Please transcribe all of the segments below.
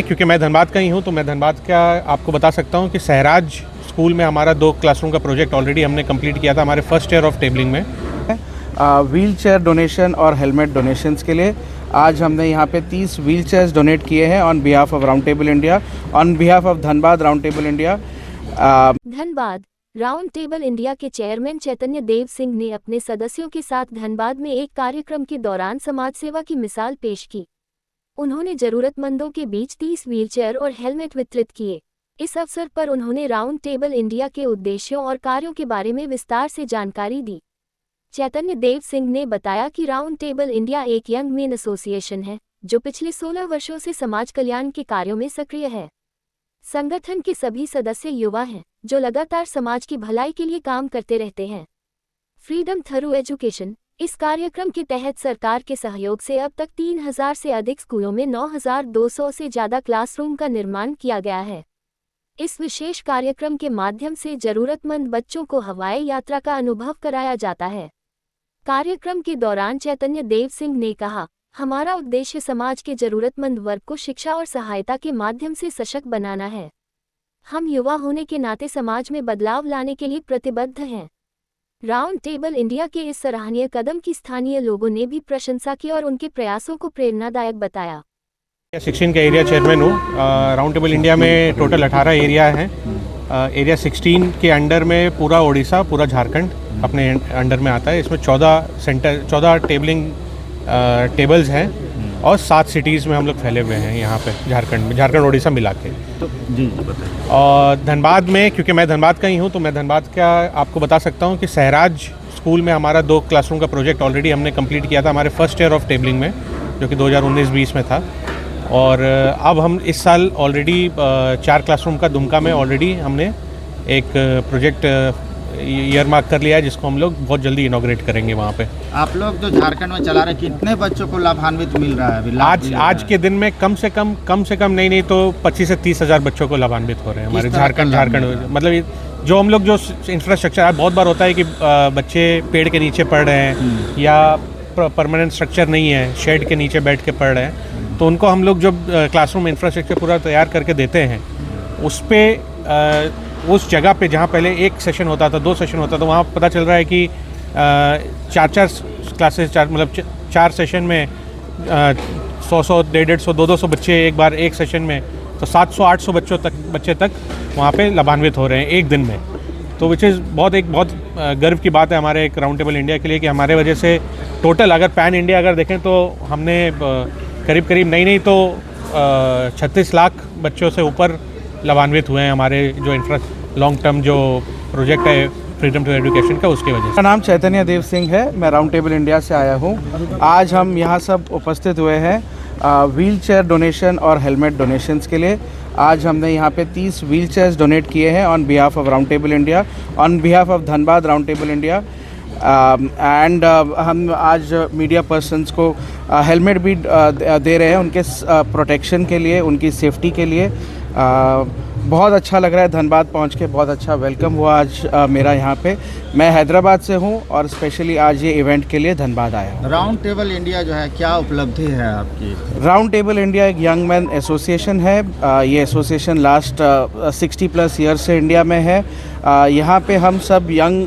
क्योंकि मैं धनबाद का ही हूँ तो मैं धनबाद का आपको बता सकता हूँ कि सहराज स्कूल में हमारा 2 क्लासरूम का प्रोजेक्ट ऑलरेडी हमने कंप्लीट किया था हमारे फर्स्ट ईयर ऑफ टेबलिंग में। व्हील चेयर डोनेशन और हेलमेट डोनेशंस के लिए आज हमने यहाँ पे 30 व्हील चेयर्स डोनेट किए हैं on behalf of round table India, on behalf of Dhanbad round table India. Dhanbad round table India के चेयरमैन चैतन्य देव सिंह ने अपने सदस्यों के साथ धनबाद में एक कार्यक्रम के दौरान समाज सेवा की मिसाल पेश की। उन्होंने जरूरतमंदों के बीच 30 व्हीलचेयर और हेलमेट वितरित किए। इस अवसर पर उन्होंने राउंड टेबल इंडिया के उद्देश्यों और कार्यों के बारे में विस्तार से जानकारी दी। चैतन्य देव सिंह ने बताया कि राउंड टेबल इंडिया एक यंग मेन एसोसिएशन है जो पिछले 16 वर्षों से समाज कल्याण के कार्यों में सक्रिय है। संगठन के सभी सदस्य युवा हैं जो लगातार समाज की भलाई के लिए काम करते रहते हैं। फ्रीडम थ्रू एजुकेशन इस कार्यक्रम के तहत सरकार के सहयोग से अब तक 3000 से अधिक स्कूलों में 9200 से ज़्यादा क्लासरूम का निर्माण किया गया है। इस विशेष कार्यक्रम के माध्यम से जरूरतमंद बच्चों को हवाई यात्रा का अनुभव कराया जाता है। कार्यक्रम के दौरान चैतन्य देव सिंह ने कहा, हमारा उद्देश्य समाज के जरूरतमंद वर्ग को शिक्षा और सहायता के माध्यम से सशक्त बनाना है। हम युवा होने के नाते समाज में बदलाव लाने के लिए प्रतिबद्ध हैं। राउंड टेबल इंडिया के इस सराहनीय कदम की स्थानीय लोगों ने भी प्रशंसा की और उनके प्रयासों को प्रेरणादायक बताया। 16 का एरिया चेयरमैन हूँ। राउंड टेबल इंडिया में टोटल 18 एरिया हैं। एरिया 16 के अंडर में पूरा उड़ीसा, पूरा झारखंड अपने अंडर में आता है। इसमें 14 टेबल्स हैं और 7 सिटीज़ में हम लोग फैले हुए हैं यहाँ पे झारखंड उड़ीसा मिला के। तो जी बताइए। और धनबाद में, क्योंकि मैं धनबाद का ही हूँ तो मैं धनबाद का आपको बता सकता हूँ कि सहराज स्कूल में हमारा 2 क्लासरूम का प्रोजेक्ट ऑलरेडी हमने कंप्लीट किया था हमारे फर्स्ट ईयर ऑफ टेबलिंग में, जो कि 2019-20 में था। और अब हम इस साल ऑलरेडी 4 क्लासरूम का दुमका में ऑलरेडी हमने एक प्रोजेक्ट ईयर मार्क कर लिया है, जिसको हम लोग बहुत जल्दी इनॉग्रेट करेंगे वहाँ पे। आप लोग जो झारखंड में चला रहे, कितने बच्चों को लाभान्वित मिल रहा है अभी? आज के दिन में कम से कम नहीं तो 25 से 30 हज़ार बच्चों को लाभान्वित हो रहे हैं हमारे झारखंड। मतलब जो हम लोग जो इंफ्रास्ट्रक्चर, बहुत बार होता है कि बच्चे पेड़ के नीचे पढ़ रहे हैं या परमानेंट स्ट्रक्चर नहीं है, शेड के नीचे बैठ के पढ़ रहे हैं, तो उनको हम लोग जब क्लासरूम इंफ्रास्ट्रक्चर पूरा तैयार करके देते हैं, उस जगह पे जहाँ पहले 1 सेशन होता था, 2 सेशन होता था, वहाँ पता चल रहा है कि 4 क्लासेस, मतलब 4 सेशन में 100, 150, 200 बच्चे एक बार एक सेशन में, तो 700-800 बच्चे तक वहाँ पे लाभान्वित हो रहे हैं एक दिन में। तो विच इज़ बहुत गर्व की बात है हमारे एक राउंड टेबल इंडिया के लिए कि हमारे वजह से टोटल अगर पैन इंडिया अगर देखें तो हमने करीब नहीं तो 36 लाख बच्चों से ऊपर लाभान्वित हुए हैं हमारे जो लॉन्ग टर्म जो प्रोजेक्ट है फ्रीडम टू एजुकेशन का, उसकी वजह से। मेरा नाम चैतन्य देव सिंह है, मैं राउंड टेबल इंडिया से आया हूँ। आज हम यहाँ सब उपस्थित हुए हैं व्हील चेयर डोनेशन और हेलमेट डोनेशंस के लिए। आज हमने यहाँ पे 30 व्हील चेयर्स डोनेट किए हैं on behalf of round table India, on behalf of Dhanbad round table India. And हम आज मीडिया पर्सन्स को हेलमेट भी दे रहे हैं उनके प्रोटेक्शन के लिए, उनकी सेफ्टी के लिए। बहुत अच्छा लग रहा है धनबाद पहुंच के, बहुत अच्छा वेलकम हुआ आज मेरा यहाँ पे। मैं हैदराबाद से हूँ और स्पेशली आज ये इवेंट के लिए धनबाद आया हूँ। राउंड टेबल इंडिया जो है, क्या उपलब्धि है आपकी? राउंड टेबल इंडिया एक यंग मैन एसोसिएशन है। ये एसोसिएशन लास्ट 60+ ईयर से इंडिया में है। यहाँ पे हम सब यंग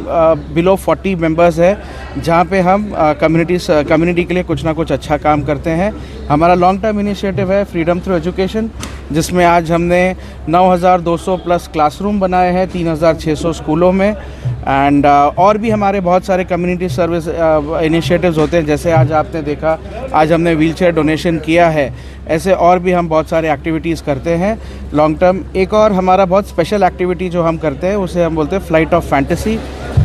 बिलो 40 मेंबर्स हैं, जहाँ पे हम कम्युनिटी के लिए कुछ ना कुछ अच्छा काम करते हैं। हमारा लॉन्ग टर्म इनिशिएटिव है फ्रीडम थ्रू एजुकेशन, जिसमें आज हमने 9200+ क्लासरूम बनाए हैं 3600 स्कूलों में। एंड और भी हमारे बहुत सारे कम्युनिटी सर्विस इनिशिएटिव्स होते हैं, जैसे आज आपने देखा आज हमने व्हीलचेयर डोनेशन किया है। ऐसे और भी हम बहुत सारे एक्टिविटीज़ करते हैं लॉन्ग टर्म। एक और हमारा बहुत स्पेशल एक्टिविटी जो हम करते हैं उसे हम बोलते हैं फ्लाइट ऑफ फैंटेसी।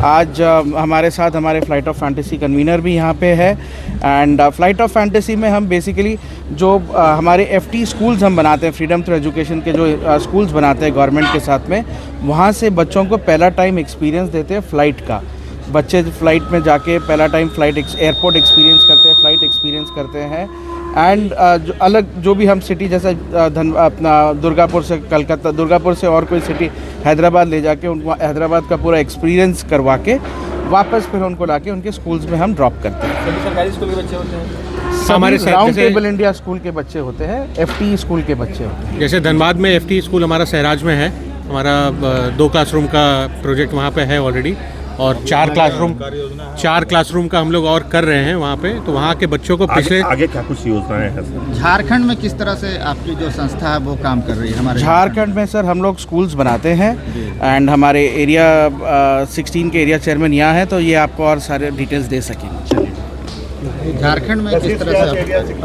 आज हमारे साथ हमारे फ्लाइट ऑफ फैंटेसी कन्वीनर भी यहाँ पे है। एंड फ्लाइट ऑफ फैंटेसी में हम बेसिकली जो हमारे FT स्कूल्स हम बनाते हैं, फ्रीडम थ्रू एजुकेशन के जो स्कूल्स बनाते हैं गवर्नमेंट के साथ में, वहाँ से बच्चों को पहला टाइम एक्सपीरियंस देते हैं फ्लाइट का। बच्चे फ्लाइट में जाके पहला टाइम एयरपोर्ट एक्सपीरियंस करते हैं, फ़्लाइट एक्सपीरियंस करते हैं। एंड जो भी हम सिटी जैसे अपना दुर्गापुर से और कोई सिटी हैदराबाद ले जाके उनको हैदराबाद का पूरा एक्सपीरियंस करवा के वापस फिर उनको लाके उनके स्कूल्स में हम ड्रॉप करते हैं। सभी सरकारी स्कूल के बच्चे होते हैं? हमारे सभी राउंड जैसे- टेबल इंडिया स्कूल के बच्चे होते हैं, FT स्कूल के बच्चे होते हैं। जैसे धनबाद में FT स्कूल हमारा सहराज में है, हमारा 2 क्लासरूम का प्रोजेक्ट वहाँ पे है ऑलरेडी, और 4 क्लासरूम का हम लोग और कर रहे हैं वहाँ पे। तो वहाँ के बच्चों को पिछले आगे क्या कुछ योजनाएं हैं सर? झारखंड में किस तरह से आपकी जो संस्था है वो काम कर रही है हमारे झारखंड में सर हम लोग स्कूल्स बनाते हैं, एंड हमारे एरिया 16 के एरिया चेयरमैन यहाँ हैं, तो ये आपको और सारे डिटेल्स दे सकेंगे। झारखंड में किस तरह से